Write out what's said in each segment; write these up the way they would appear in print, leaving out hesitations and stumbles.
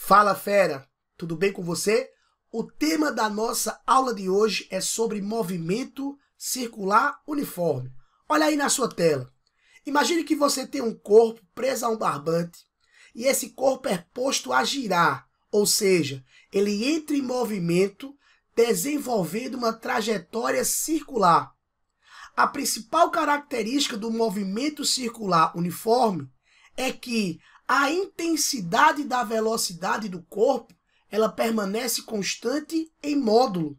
Fala, fera! Tudo bem com você? O tema da nossa aula de hoje é sobre movimento circular uniforme. Olha aí na sua tela. Imagine que você tem um corpo preso a um barbante e esse corpo é posto a girar, ou seja, ele entra em movimento desenvolvendo uma trajetória circular. A principal característica do movimento circular uniforme é que a intensidade da velocidade do corpo ela permanece constante em módulo.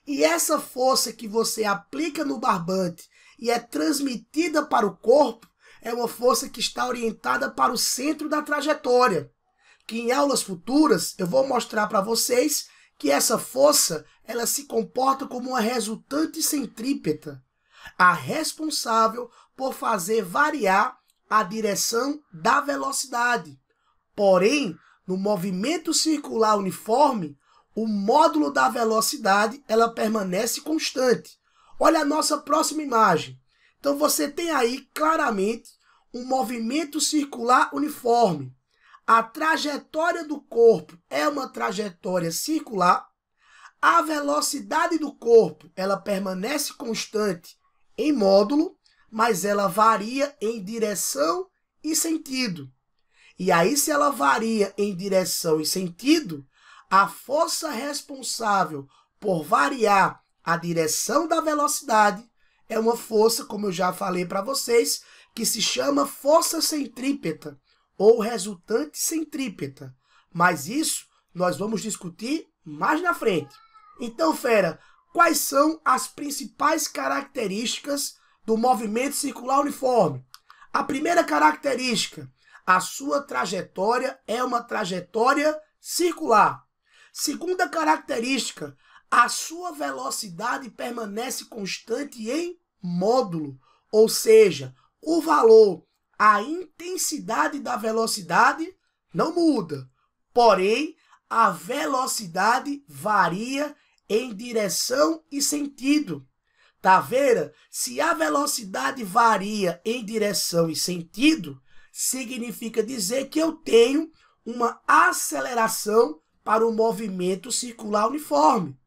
E essa força que você aplica no barbante e é transmitida para o corpo é uma força que está orientada para o centro da trajetória. Que em aulas futuras eu vou mostrar para vocês que essa força ela se comporta como uma resultante centrípeta, a responsável por fazer variar a direção da velocidade. Porém, no movimento circular uniforme, o módulo da velocidade ela permanece constante. Olha a nossa próxima imagem. Então você tem aí claramente um movimento circular uniforme. A trajetória do corpo é uma trajetória circular. A velocidade do corpo ela permanece constante em módulo, mas ela varia em direção e sentido. E aí, se ela varia em direção e sentido, a força responsável por variar a direção da velocidade é uma força, como eu já falei para vocês, que se chama força centrípeta ou resultante centrípeta. Mas isso nós vamos discutir mais na frente. Então, fera, quais são as principais características do movimento circular uniforme? A primeira característica, a sua trajetória é uma trajetória circular. Segunda característica, a sua velocidade permanece constante em módulo, ou seja, o valor, a intensidade da velocidade não muda, porém a velocidade varia em direção e sentido. Tá vendo? Se a velocidade varia em direção e sentido, significa dizer que eu tenho uma aceleração para o movimento circular uniforme.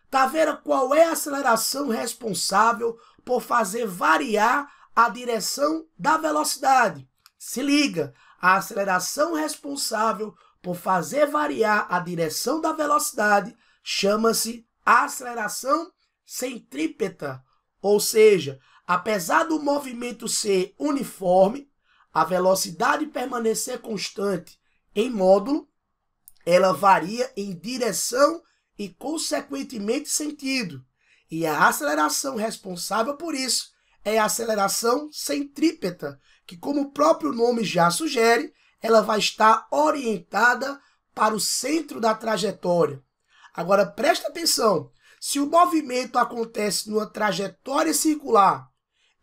Tá vendo qual é a aceleração responsável por fazer variar a direção da velocidade? Se liga, a aceleração responsável por fazer variar a direção da velocidade chama-se aceleração centrípeta, ou seja, apesar do movimento ser uniforme, a velocidade permanecer constante em módulo, ela varia em direção e, consequentemente, sentido. E a aceleração responsável por isso é a aceleração centrípeta, que, como o próprio nome já sugere, ela vai estar orientada para o centro da trajetória. Agora, presta atenção. Se o movimento acontece numa trajetória circular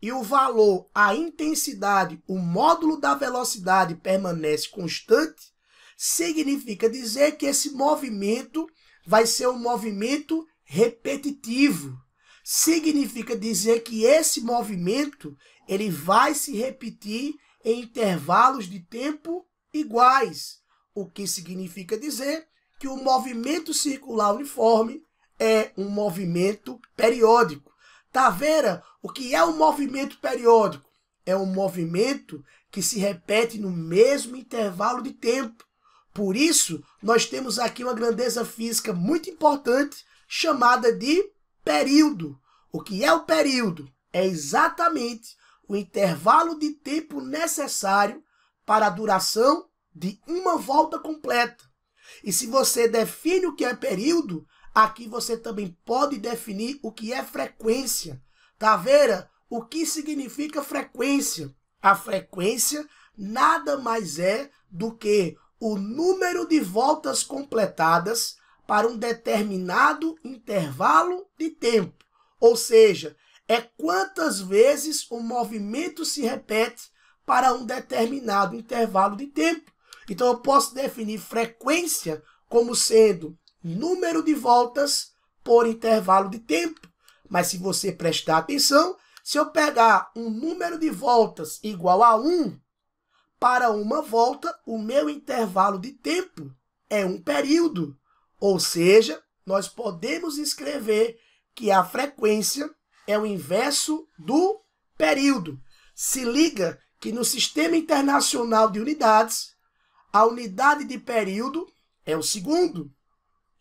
e o valor, a intensidade, o módulo da velocidade permanece constante, significa dizer que esse movimento vai ser um movimento repetitivo. Significa dizer que esse movimento ele vai se repetir em intervalos de tempo iguais, o que significa dizer que o movimento circular uniforme é um movimento periódico. Tá vendo o que é um movimento periódico? É um movimento que se repete no mesmo intervalo de tempo. Por isso, nós temos aqui uma grandeza física muito importante chamada de período. O que é o período? É exatamente o intervalo de tempo necessário para a duração de uma volta completa. E se você define o que é período, aqui você também pode definir o que é frequência. Tá vendo? O que significa frequência? A frequência nada mais é do que o número de voltas completadas para um determinado intervalo de tempo. Ou seja, é quantas vezes o movimento se repete para um determinado intervalo de tempo. Então eu posso definir frequência como sendo número de voltas por intervalo de tempo. Mas se você prestar atenção, se eu pegar um número de voltas igual a 1, para uma volta, o meu intervalo de tempo é um período. Ou seja, nós podemos escrever que a frequência é o inverso do período. Se liga que no Sistema Internacional de Unidades, a unidade de período é o segundo.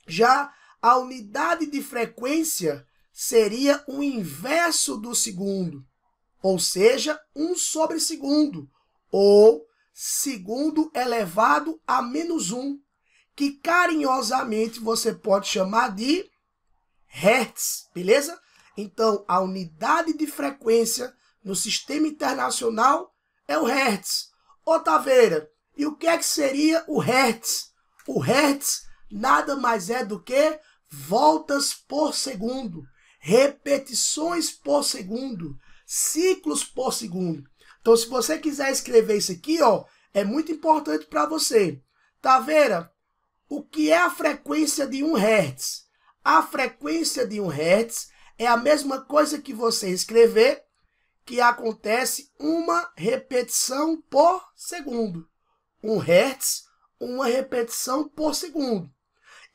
Já a unidade de frequência seria o inverso do segundo, ou seja, 1 sobre segundo, ou segundo elevado a menos 1, que carinhosamente você pode chamar de hertz, beleza? Então, a unidade de frequência no Sistema Internacional é o hertz. Ô Taveira, e o que é que seria o hertz? O hertz nada mais é do que voltas por segundo, repetições por segundo, ciclos por segundo. Então, se você quiser escrever isso aqui, ó, é muito importante para você. Taveira, o que é a frequência de 1 Hz? A frequência de 1 Hz é a mesma coisa que você escrever que acontece uma repetição por segundo. 1 Hz, uma repetição por segundo.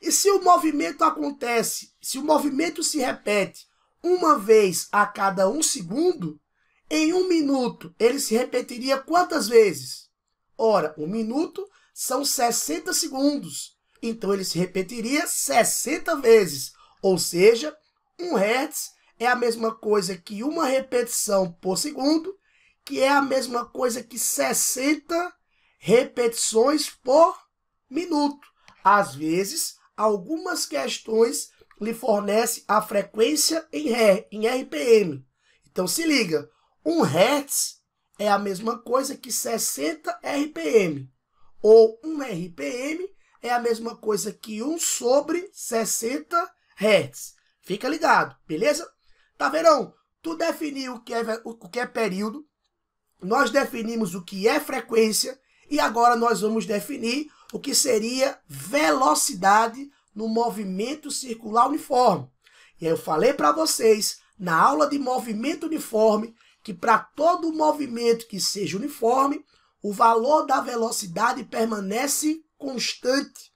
E se o movimento acontece, se o movimento se repete uma vez a cada 1 segundo, em 1 minuto ele se repetiria quantas vezes? Ora, 1 minuto são 60 segundos. Então ele se repetiria 60 vezes. Ou seja, 1 Hz é a mesma coisa que uma repetição por segundo, que é a mesma coisa que 60 repetições por minuto. Às vezes, algumas questões lhe fornecem a frequência em RPM. Então se liga, 1 Hz é a mesma coisa que 60 RPM. Ou 1 RPM é a mesma coisa que 1 sobre 60 Hz. Fica ligado, beleza? Taveirão, tu definiu o que é período, nós definimos o que é frequência e agora nós vamos definir o que seria velocidade no movimento circular uniforme. E aí eu falei para vocês, na aula de movimento uniforme, que para todo movimento que seja uniforme, o valor da velocidade permanece constante.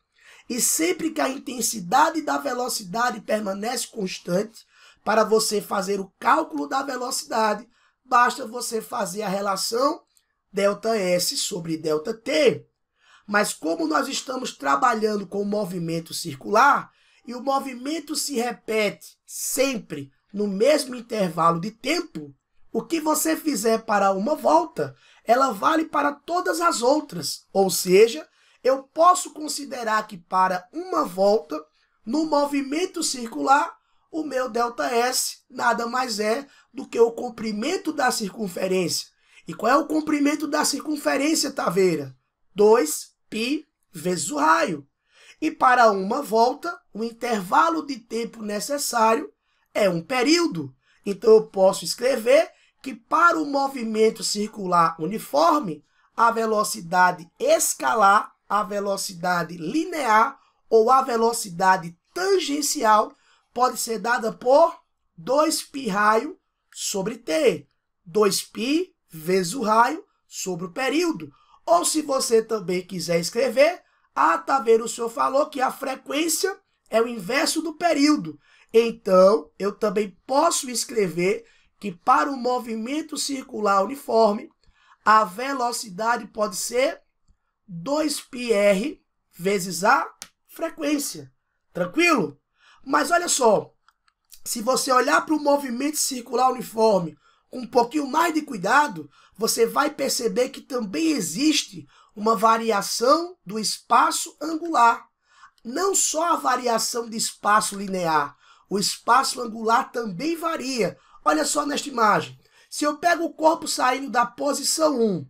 E sempre que a intensidade da velocidade permanece constante, para você fazer o cálculo da velocidade, basta você fazer a relação ΔS sobre ΔT. Mas como nós estamos trabalhando com o movimento circular, e o movimento se repete sempre no mesmo intervalo de tempo, o que você fizer para uma volta, ela vale para todas as outras. Ou seja, eu posso considerar que para uma volta, no movimento circular, o meu ΔS nada mais é do que o comprimento da circunferência. E qual é o comprimento da circunferência, Taveira? 2π vezes o raio. E para uma volta, o intervalo de tempo necessário é um período. Então eu posso escrever que para o movimento circular uniforme, a velocidade escalar, a velocidade linear ou a velocidade tangencial pode ser dada por 2π raio sobre t. 2π vezes o raio sobre o período. Ou se você também quiser escrever, Taveira, o senhor falou que a frequência é o inverso do período. Então, eu também posso escrever que para o movimento circular uniforme, a velocidade pode ser 2πr vezes a frequência. Tranquilo? Mas olha só, se você olhar para o movimento circular uniforme com um pouquinho mais de cuidado, você vai perceber que também existe uma variação do espaço angular. Não só a variação de espaço linear, o espaço angular também varia. Olha só nesta imagem. Se eu pego o corpo saindo da posição 1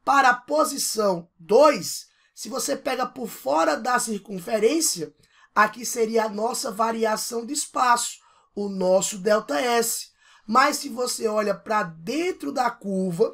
para a posição 2, se você pega por fora da circunferência, aqui seria a nossa variação de espaço, o nosso ΔS. Mas se você olha para dentro da curva,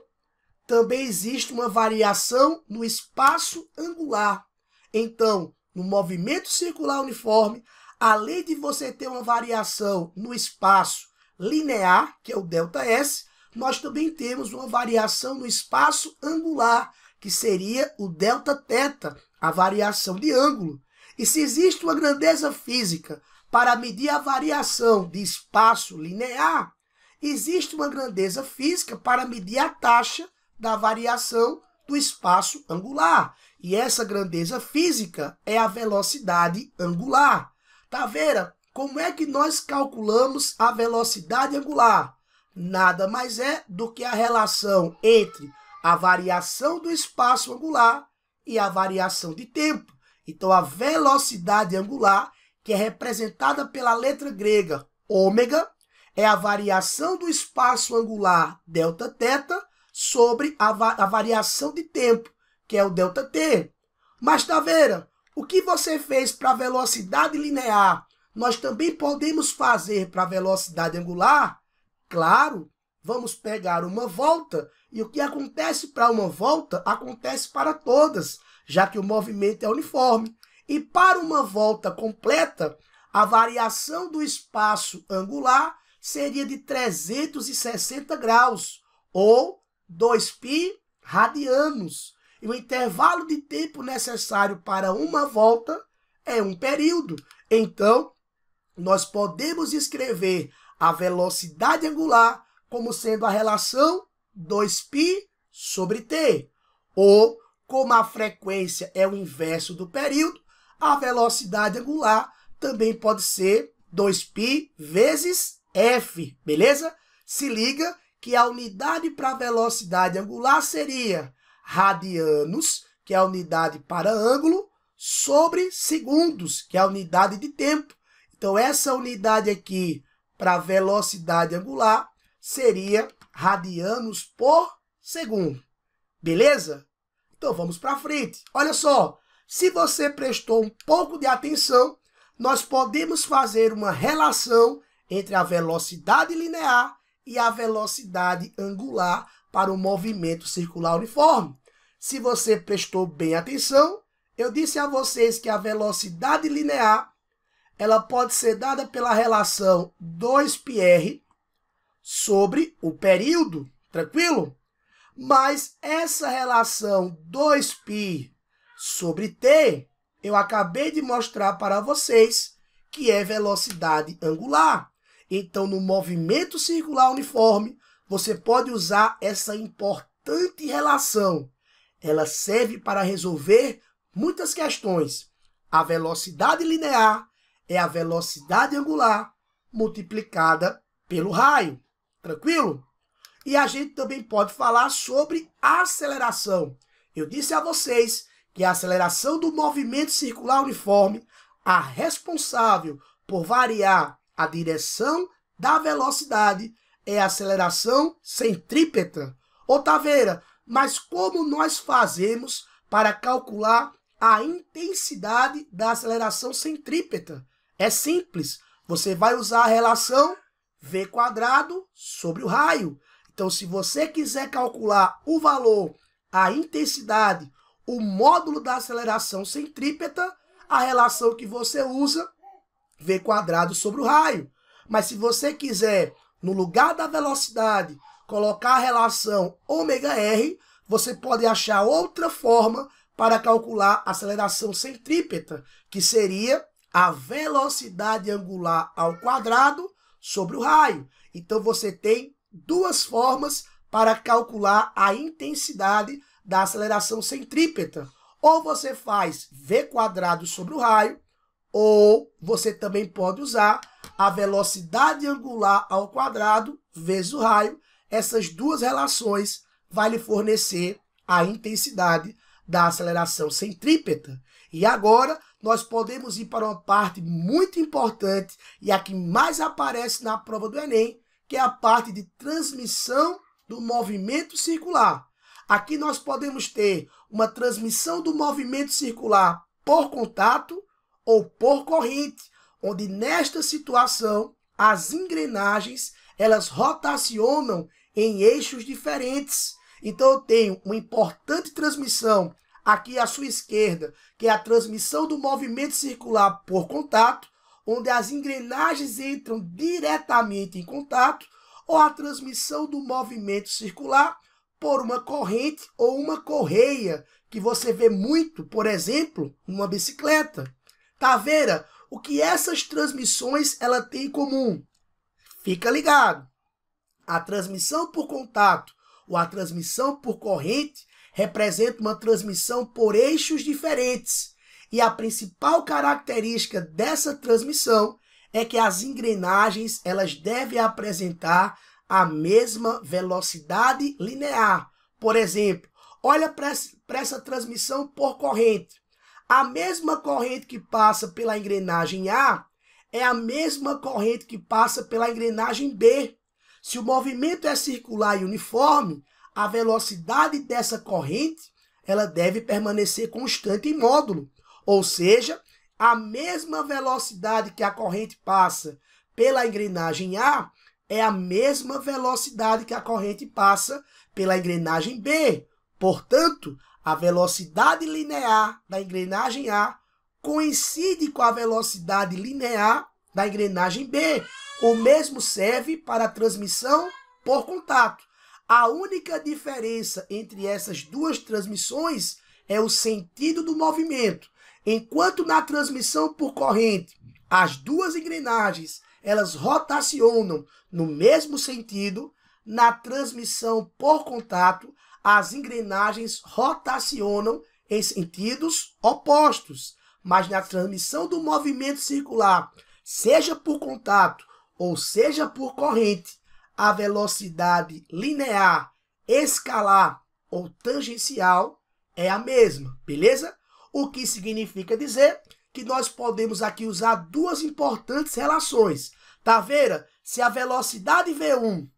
também existe uma variação no espaço angular. Então, no movimento circular uniforme, além de você ter uma variação no espaço linear, que é o ΔS, nós também temos uma variação no espaço angular, que seria o Δθ, a variação de ângulo. E se existe uma grandeza física para medir a variação de espaço linear, existe uma grandeza física para medir a taxa da variação do espaço angular. E essa grandeza física é a velocidade angular. Tá vendo? Como é que nós calculamos a velocidade angular? Nada mais é do que a relação entre a variação do espaço angular e a variação de tempo. Então, a velocidade angular, que é representada pela letra grega ômega, é a variação do espaço angular Δθ sobre a variação de tempo, que é o ΔT. Mas, tá vendo? O que você fez para a velocidade linear, nós também podemos fazer para a velocidade angular? Claro, vamos pegar uma volta, e o que acontece para uma volta, acontece para todas, já que o movimento é uniforme. E para uma volta completa, a variação do espaço angular seria de 360 graus, ou 2π radianos. E o intervalo de tempo necessário para uma volta é um período. Então, nós podemos escrever a velocidade angular como sendo a relação 2π sobre t. Ou, como a frequência é o inverso do período, a velocidade angular também pode ser 2π vezes f, beleza? Se liga que a unidade para a velocidade angular seria radianos, que é a unidade para ângulo, sobre segundos, que é a unidade de tempo. Então, essa unidade aqui para a velocidade angular seria radianos por segundo. Beleza? Então, vamos para frente. Olha só, se você prestou um pouco de atenção, nós podemos fazer uma relação entre a velocidade linear e a velocidade angular para o movimento circular uniforme. Se você prestou bem atenção, eu disse a vocês que a velocidade linear ela pode ser dada pela relação 2πr sobre o período, tranquilo? Mas essa relação 2π sobre t, eu acabei de mostrar para vocês que é velocidade angular. Então, no movimento circular uniforme, você pode usar essa importante relação. Ela serve para resolver muitas questões. A velocidade linear é a velocidade angular multiplicada pelo raio. Tranquilo? E a gente também pode falar sobre a aceleração. Eu disse a vocês que a aceleração do movimento circular uniforme, a responsável por variar a direção da velocidade, é a aceleração centrípeta. Ô, Taveira, mas como nós fazemos para calcular a intensidade da aceleração centrípeta? É simples. Você vai usar a relação v² sobre o raio. Então, se você quiser calcular o valor, a intensidade, o módulo da aceleração centrípeta, a relação que você usa, v² sobre o raio. Mas se você quiser, no lugar da velocidade, colocar a relação ω/r, você pode achar outra forma para calcular a aceleração centrípeta, que seria a velocidade angular ao quadrado sobre o raio. Então, você tem duas formas para calcular a intensidade da aceleração centrípeta. Ou você faz v² sobre o raio, ou você também pode usar a velocidade angular ao quadrado vezes o raio. Essas duas relações vão lhe fornecer a intensidade da aceleração centrípeta. E agora, nós podemos ir para uma parte muito importante e a que mais aparece na prova do Enem, que é a parte de transmissão do movimento circular. Aqui nós podemos ter uma transmissão do movimento circular por contato ou por corrente, onde nesta situação as engrenagens elas rotacionam em eixos diferentes. Então eu tenho uma importante transmissão aqui à sua esquerda, que é a transmissão do movimento circular por contato, onde as engrenagens entram diretamente em contato, ou a transmissão do movimento circular por uma corrente ou uma correia, que você vê muito, por exemplo, numa bicicleta. Tá vendo? O que essas transmissões ela têm em comum? Fica ligado. A transmissão por contato ou a transmissão por corrente representa uma transmissão por eixos diferentes. E a principal característica dessa transmissão é que as engrenagens elas devem apresentar a mesma velocidade linear. Por exemplo, olha para essa transmissão por corrente. A mesma corrente que passa pela engrenagem A é a mesma corrente que passa pela engrenagem B. Se o movimento é circular e uniforme, a velocidade dessa corrente ela deve permanecer constante em módulo. Ou seja, a mesma velocidade que a corrente passa pela engrenagem A é a mesma velocidade que a corrente passa pela engrenagem B. Portanto, a velocidade linear da engrenagem A coincide com a velocidade linear da engrenagem B. O mesmo serve para a transmissão por contato. A única diferença entre essas duas transmissões é o sentido do movimento. Enquanto na transmissão por corrente, as duas engrenagens elas rotacionam no mesmo sentido, na transmissão por contato, as engrenagens rotacionam em sentidos opostos. Mas na transmissão do movimento circular, seja por contato ou seja por corrente, a velocidade linear, escalar ou tangencial é a mesma, beleza? O que significa dizer que nós podemos aqui usar duas importantes relações. Tá vendo? Se a velocidade V1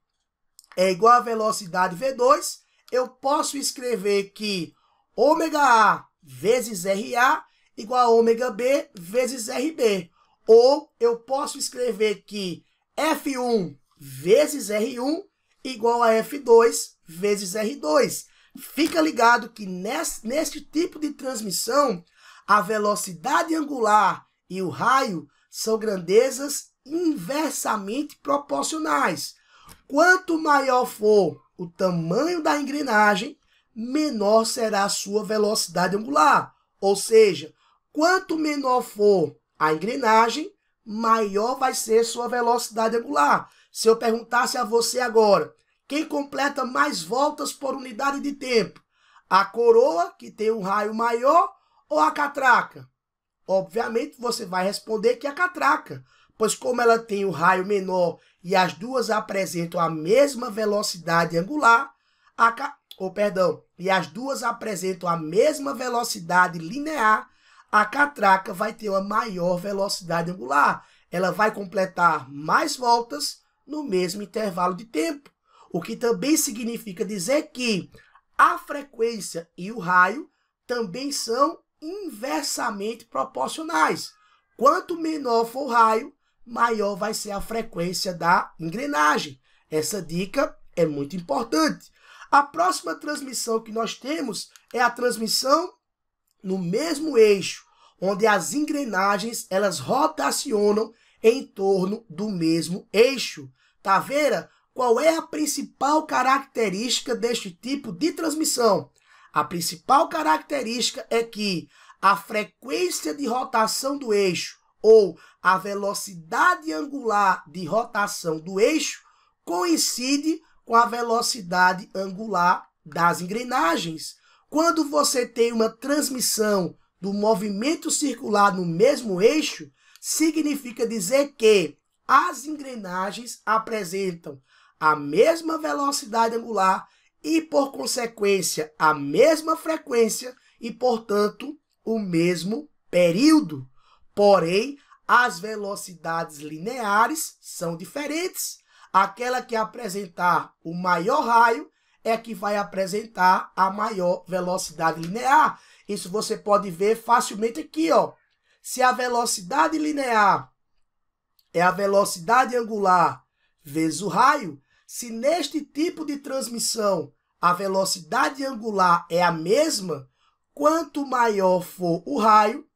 é igual à velocidade V2, eu posso escrever que ômega vezes RA igual a ômega B vezes RB. Ou eu posso escrever que F1 vezes R1 igual a F2 vezes R2. Fica ligado que neste tipo de transmissão, a velocidade angular e o raio são grandezas inversamente proporcionais. Quanto maior for o tamanho da engrenagem, menor será a sua velocidade angular. Ou seja, quanto menor for a engrenagem, maior vai ser sua velocidade angular. Se eu perguntasse a você agora, quem completa mais voltas por unidade de tempo? A coroa, que tem um raio maior, ou a catraca? Obviamente, você vai responder que a catraca, pois como ela tem o raio menor e as duas apresentam a mesma velocidade angular, e as duas apresentam a mesma velocidade linear, a catraca vai ter uma maior velocidade angular. Ela vai completar mais voltas no mesmo intervalo de tempo. O que também significa dizer que a frequência e o raio também são inversamente proporcionais. Quanto menor for o raio, maior vai ser a frequência da engrenagem. Essa dica é muito importante. A próxima transmissão que nós temos é a transmissão no mesmo eixo, onde as engrenagens elas rotacionam em torno do mesmo eixo. Tá vendo? Qual é a principal característica deste tipo de transmissão? A principal característica é que a frequência de rotação do eixo ou a velocidade angular de rotação do eixo coincide com a velocidade angular das engrenagens. Quando você tem uma transmissão do movimento circular no mesmo eixo, significa dizer que as engrenagens apresentam a mesma velocidade angular e, por consequência, a mesma frequência e, portanto, o mesmo período. Porém, as velocidades lineares são diferentes. Aquela que apresentar o maior raio é que vai apresentar a maior velocidade linear. Isso você pode ver facilmente aqui, ó. Se a velocidade linear é a velocidade angular vezes o raio, se neste tipo de transmissão a velocidade angular é a mesma, quanto maior for o raio,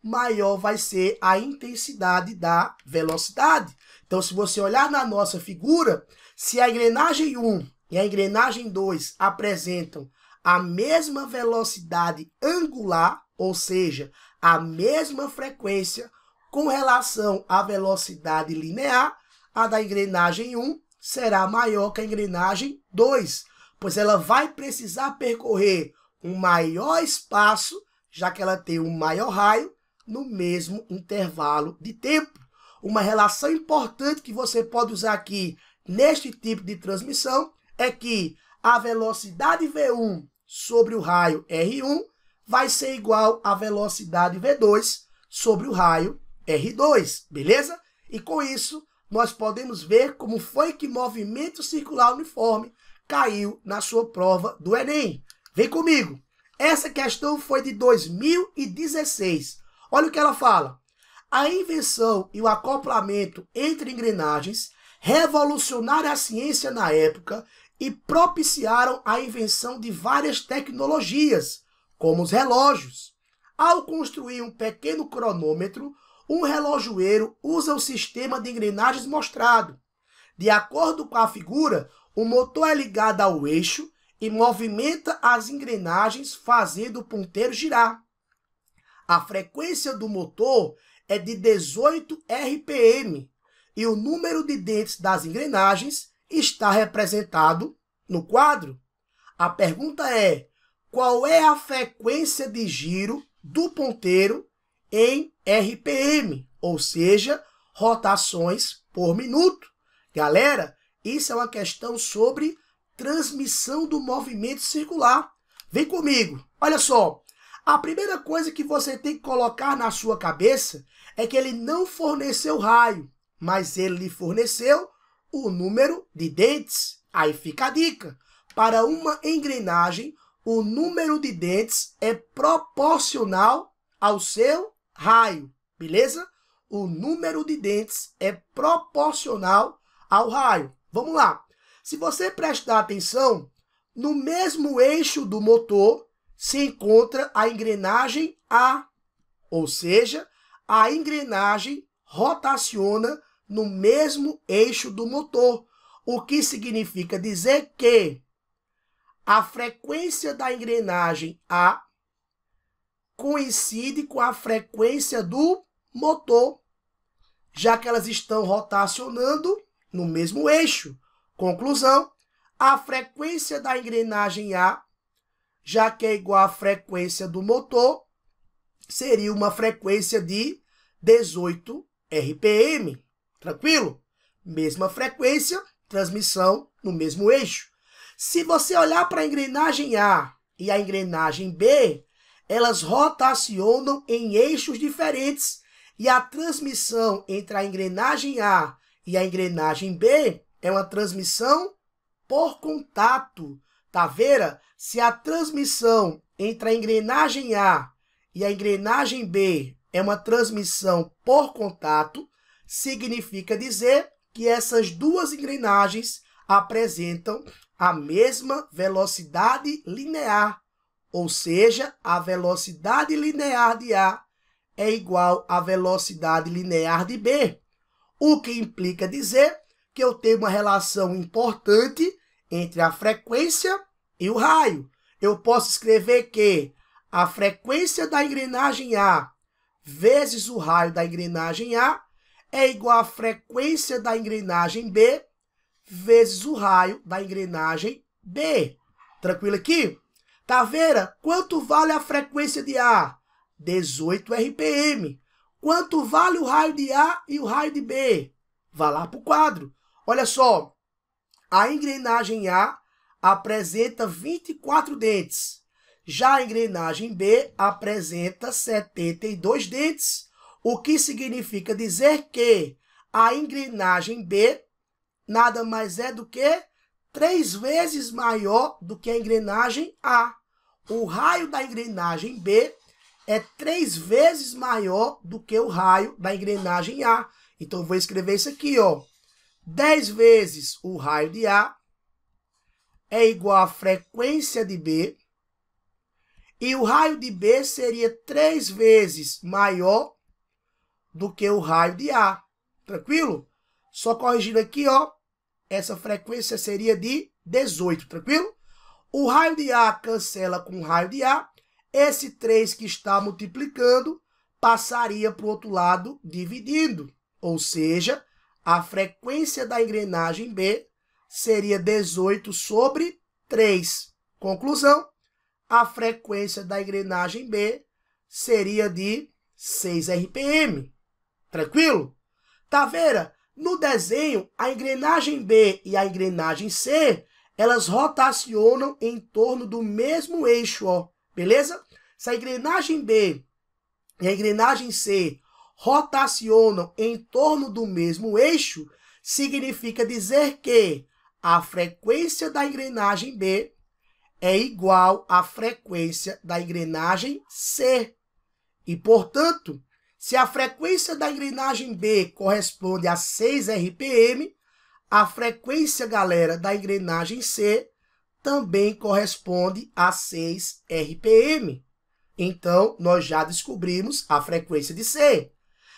maior vai ser a intensidade da velocidade. Então, se você olhar na nossa figura, se a engrenagem 1 e a engrenagem 2 apresentam a mesma velocidade angular, ou seja, a mesma frequência com relação à velocidade linear, a da engrenagem 1 será maior que a engrenagem 2, pois ela vai precisar percorrer um maior espaço, já que ela tem um maior raio, no mesmo intervalo de tempo. Uma relação importante que você pode usar aqui neste tipo de transmissão é que a velocidade V1 sobre o raio R1 vai ser igual à velocidade V2 sobre o raio R2, beleza? E com isso, nós podemos ver como foi que movimento circular uniforme caiu na sua prova do Enem. Vem comigo. Essa questão foi de 2016. Olha o que ela fala. A invenção e o acoplamento entre engrenagens revolucionaram a ciência na época e propiciaram a invenção de várias tecnologias, como os relógios. Ao construir um pequeno cronômetro, um relojoeiro usa o sistema de engrenagens mostrado. De acordo com a figura, o motor é ligado ao eixo e movimenta as engrenagens, fazendo o ponteiro girar. A frequência do motor é de 18 RPM e o número de dentes das engrenagens está representado no quadro. A pergunta é: qual é a frequência de giro do ponteiro em RPM, ou seja, rotações por minuto? Galera, isso é uma questão sobre transmissão do movimento circular. Vem comigo. Olha só, a primeira coisa que você tem que colocar na sua cabeça é que ele não forneceu raio, mas ele lhe forneceu o número de dentes. Aí fica a dica. Para uma engrenagem, o número de dentes é proporcional ao seu raio, beleza? O número de dentes é proporcional ao raio. Vamos lá. Se você prestar atenção, no mesmo eixo do motor se encontra a engrenagem A, ou seja, a engrenagem rotaciona no mesmo eixo do motor, o que significa dizer que a frequência da engrenagem A coincide com a frequência do motor, já que elas estão rotacionando no mesmo eixo. Conclusão, a frequência da engrenagem A, já que é igual à frequência do motor, seria uma frequência de 18 RPM. Tranquilo? Mesma frequência, transmissão no mesmo eixo. Se você olhar para a engrenagem A e a engrenagem B, elas rotacionam em eixos diferentes e a transmissão entre a engrenagem A e a engrenagem B é uma transmissão por contato. Tá vendo? Se a transmissão entre a engrenagem A e a engrenagem B é uma transmissão por contato, significa dizer que essas duas engrenagens apresentam a mesma velocidade linear, ou seja, a velocidade linear de A é igual à velocidade linear de B, o que implica dizer que eu tenho uma relação importante entre a frequência e o raio. Eu posso escrever que a frequência da engrenagem A vezes o raio da engrenagem A é igual à frequência da engrenagem B vezes o raio da engrenagem B. Tranquilo aqui? Tá vendo? Quanto vale a frequência de A? 18 RPM. Quanto vale o raio de A e o raio de B? Vá lá para o quadro. Olha só, a engrenagem A apresenta 24 dentes. Já a engrenagem B apresenta 72 dentes, o que significa dizer que a engrenagem B nada mais é do que 3 vezes maior do que a engrenagem A. O raio da engrenagem B é 3 vezes maior do que o raio da engrenagem A. Então, eu vou escrever isso aqui, ó. 10 vezes o raio de A é igual à frequência de B, e o raio de B seria 3 vezes maior do que o raio de A. Tranquilo? Só corrigindo aqui, ó, essa frequência seria de 18, tranquilo? O raio de A cancela com o raio de A. Esse 3 que está multiplicando passaria para o outro lado dividindo. Ou seja, a frequência da engrenagem B seria 18 sobre 3. Conclusão, a frequência da engrenagem B seria de 6 RPM. Tranquilo? Tá vendo? No desenho, a engrenagem B e a engrenagem C, elas rotacionam em torno do mesmo eixo, ó. Beleza? Se a engrenagem B e a engrenagem C rotacionam em torno do mesmo eixo, significa dizer que a frequência da engrenagem B é igual à frequência da engrenagem C. E, portanto, se a frequência da engrenagem B corresponde a 6 RPM, a frequência, galera, da engrenagem C também corresponde a 6 RPM. Então, nós já descobrimos a frequência de C.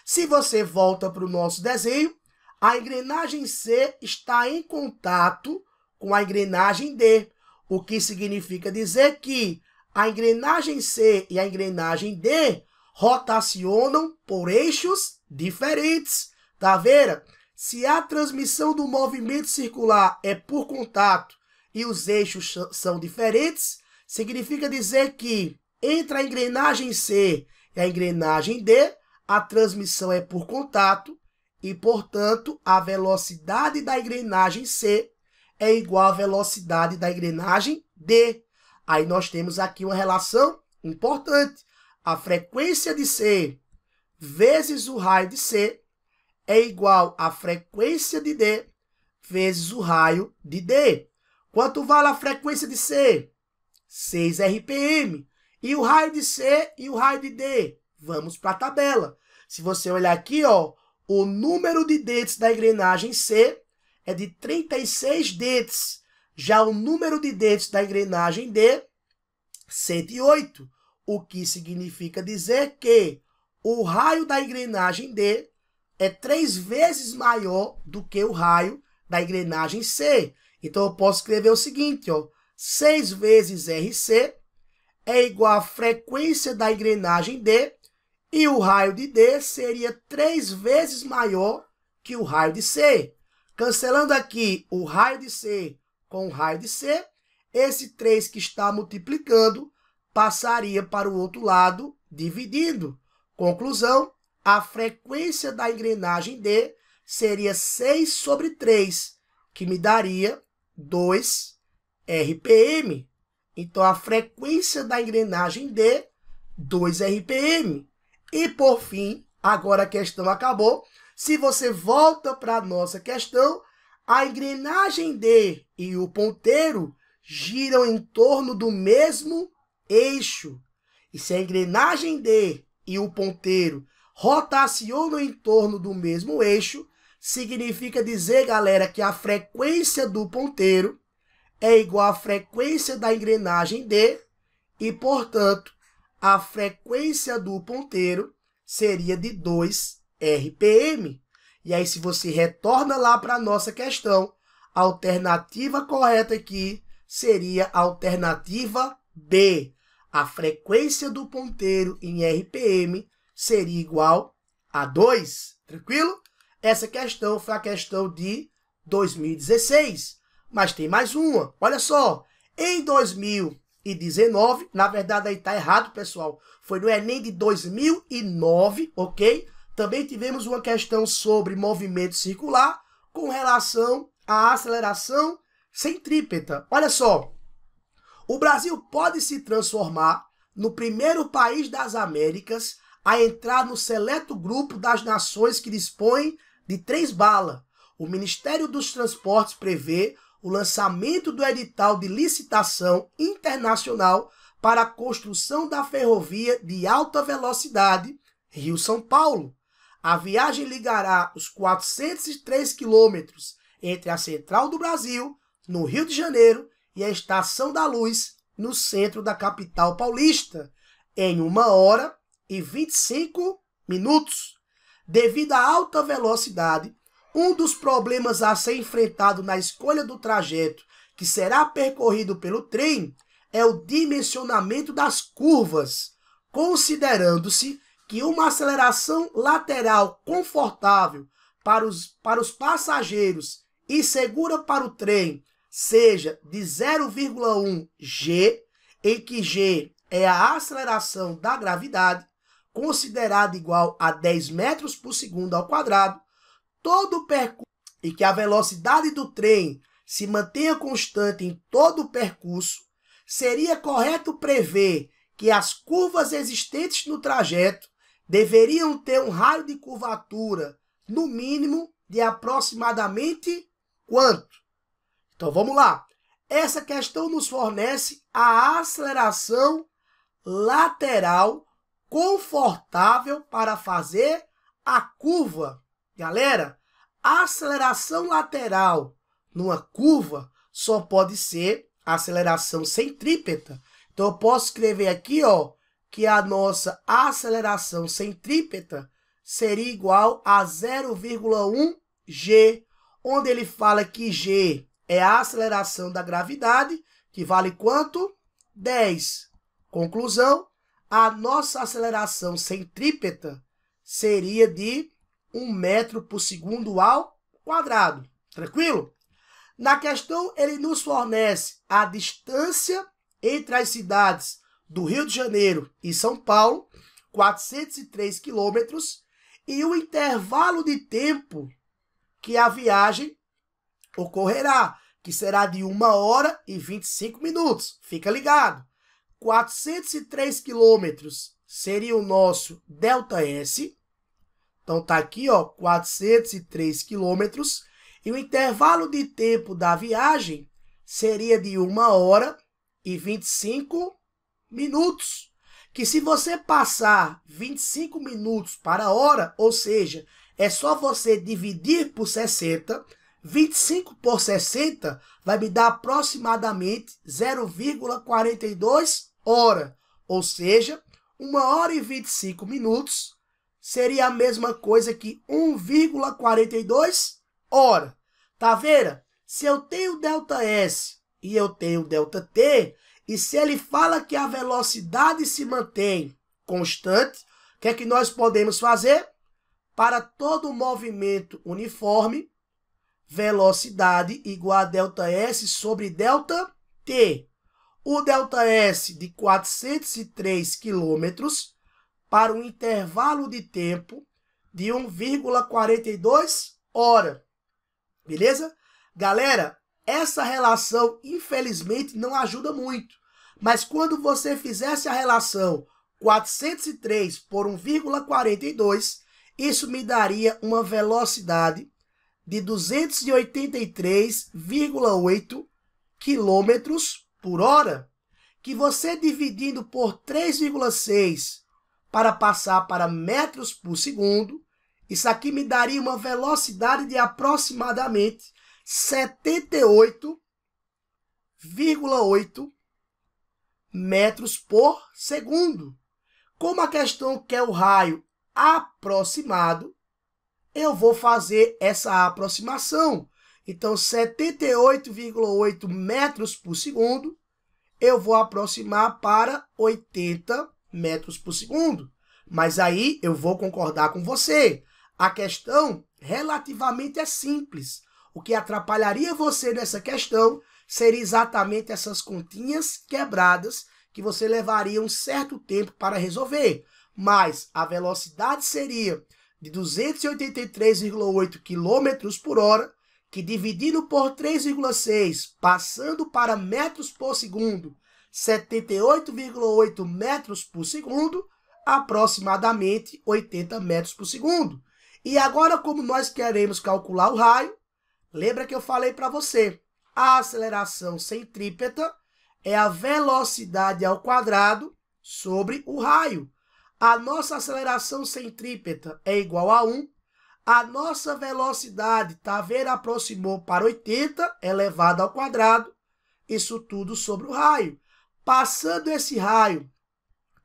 Se você volta para o nosso desenho, a engrenagem C está em contato com a engrenagem D, o que significa dizer que a engrenagem C e a engrenagem D rotacionam por eixos diferentes. Tá vendo? Se a transmissão do movimento circular é por contato e os eixos são diferentes, significa dizer que entre a engrenagem C e a engrenagem D, a transmissão é por contato e, portanto, a velocidade da engrenagem C é igual à velocidade da engrenagem D. Aí nós temos aqui uma relação importante. A frequência de C vezes o raio de C é igual à frequência de D vezes o raio de D. Quanto vale a frequência de C? 6 RPM. E o raio de C e o raio de D? Vamos para a tabela. Se você olhar aqui, ó, o número de dentes da engrenagem C é de 36 dentes. Já o número de dentes da engrenagem D, 108. O que significa dizer que o raio da engrenagem D é 3 vezes maior do que o raio da engrenagem C. Então, eu posso escrever o seguinte, ó, 6 vezes RC é igual à frequência da engrenagem D, e o raio de D seria 3 vezes maior que o raio de C. Cancelando aqui o raio de C com o raio de C, esse 3 que está multiplicando passaria para o outro lado dividindo. Conclusão, a frequência da engrenagem D seria 6 sobre 3, que me daria 2 RPM. Então, a frequência da engrenagem D, 2 RPM. E, por fim, agora a questão acabou. Se você volta para a nossa questão, a engrenagem D e o ponteiro giram em torno do mesmo eixo. E se a engrenagem D e o ponteiro rotacionam em torno do mesmo eixo, significa dizer, galera, que a frequência do ponteiro é igual à frequência da engrenagem D e, portanto, a frequência do ponteiro seria de 2 RPM. E aí, se você retorna lá para a nossa questão, a alternativa correta aqui seria a alternativa B. A frequência do ponteiro em RPM seria igual a 2. Tranquilo? Essa questão foi a questão de 2016. Mas tem mais uma. Olha só. Em 2019, na verdade aí está errado, pessoal. Foi no Enem de 2009, ok? Também tivemos uma questão sobre movimento circular com relação à aceleração centrípeta. Olha só. O Brasil pode se transformar no primeiro país das Américas a entrar no seleto grupo das nações que dispõem de 3 balas. O Ministério dos Transportes prevê o lançamento do edital de licitação internacional para a construção da ferrovia de alta velocidade Rio-São Paulo. A viagem ligará os 403 quilômetros entre a Central do Brasil, no Rio de Janeiro, e a Estação da Luz, no centro da capital paulista, em 1 hora e 25 minutos. Devido à alta velocidade, um dos problemas a ser enfrentado na escolha do trajeto que será percorrido pelo trem é o dimensionamento das curvas, considerando-se que uma aceleração lateral confortável para os passageiros e segura para o trem seja de 0,1 g, em que g é a aceleração da gravidade, considerada igual a 10 metros por segundo ao quadrado, todo o percurso, e que a velocidade do trem se mantenha constante em todo o percurso, seria correto prever que as curvas existentes no trajeto deveriam ter um raio de curvatura, no mínimo, de aproximadamente quanto? Então vamos lá. Essa questão nos fornece a aceleração lateral confortável para fazer a curva. Galera, a aceleração lateral numa curva só pode ser a aceleração centrípeta. Então eu posso escrever aqui, ó, que a nossa aceleração centrípeta seria igual a 0,1 g, onde ele fala que g é a aceleração da gravidade, que vale quanto? 10. Conclusão, a nossa aceleração centrípeta seria de 1 metro por segundo ao quadrado. Tranquilo? Na questão, ele nos fornece a distância entre as cidades do Rio de Janeiro e São Paulo, 403 quilômetros, e o intervalo de tempo que a viagem ocorrerá, que será de 1 hora e 25 minutos. Fica ligado. 403 quilômetros seria o nosso ΔS. Então tá aqui, ó, 403 quilômetros. E o intervalo de tempo da viagem seria de 1 hora e 25 minutos. Que se você passar 25 minutos para a hora, ou seja, é só você dividir por 60, 25 por 60 vai me dar aproximadamente 0,42 hora. Ou seja, 1 hora e 25 minutos seria a mesma coisa que 1,42 hora. Tá vendo? Se eu tenho ΔS e eu tenho ΔT, e se ele fala que a velocidade se mantém constante, o que é que nós podemos fazer? Para todo movimento uniforme, velocidade igual a ΔS sobre ΔT. O ΔS de 403 quilômetros para um intervalo de tempo de 1,42 hora. Beleza? Galera, essa relação, infelizmente, não ajuda muito. Mas quando você fizesse a relação 403 por 1,42, isso me daria uma velocidade de 283,8 km por hora, que você dividindo por 3,6 para passar para metros por segundo, isso aqui me daria uma velocidade de aproximadamente 78,8 metros por segundo. Como a questão quer o raio aproximado, eu vou fazer essa aproximação. Então, 78,8 metros por segundo, eu vou aproximar para 80 metros por segundo. Mas aí eu vou concordar com você. A questão relativamente é simples. O que atrapalharia você nessa questão seria exatamente essas continhas quebradas que você levaria um certo tempo para resolver. Mas a velocidade seria de 283,8 km por hora, que dividido por 3,6, passando para metros por segundo, 78,8 metros por segundo, aproximadamente 80 metros por segundo. E agora, como nós queremos calcular o raio, lembra que eu falei para você, a aceleração centrípeta é a velocidade ao quadrado sobre o raio. A nossa aceleração centrípeta é igual a 1. A nossa velocidade, tá vendo, aproximou para 80 elevado ao quadrado. Isso tudo sobre o raio. Passando esse raio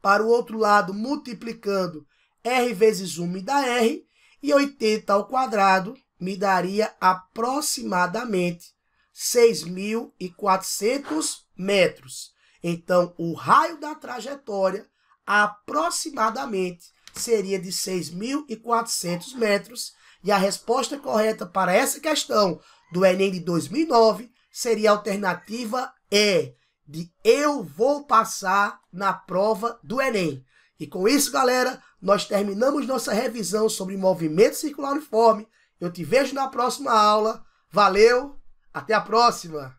para o outro lado, multiplicando R vezes 1 me dá R. E 80 ao quadrado me daria aproximadamente 6.400 metros. Então, o raio da trajetória aproximadamente seria de 6.400 metros. E a resposta correta para essa questão do Enem de 2009 seria a alternativa E, de eu vou passar na prova do Enem. E com isso, galera, nós terminamos nossa revisão sobre movimento circular uniforme. Eu te vejo na próxima aula. Valeu, até a próxima!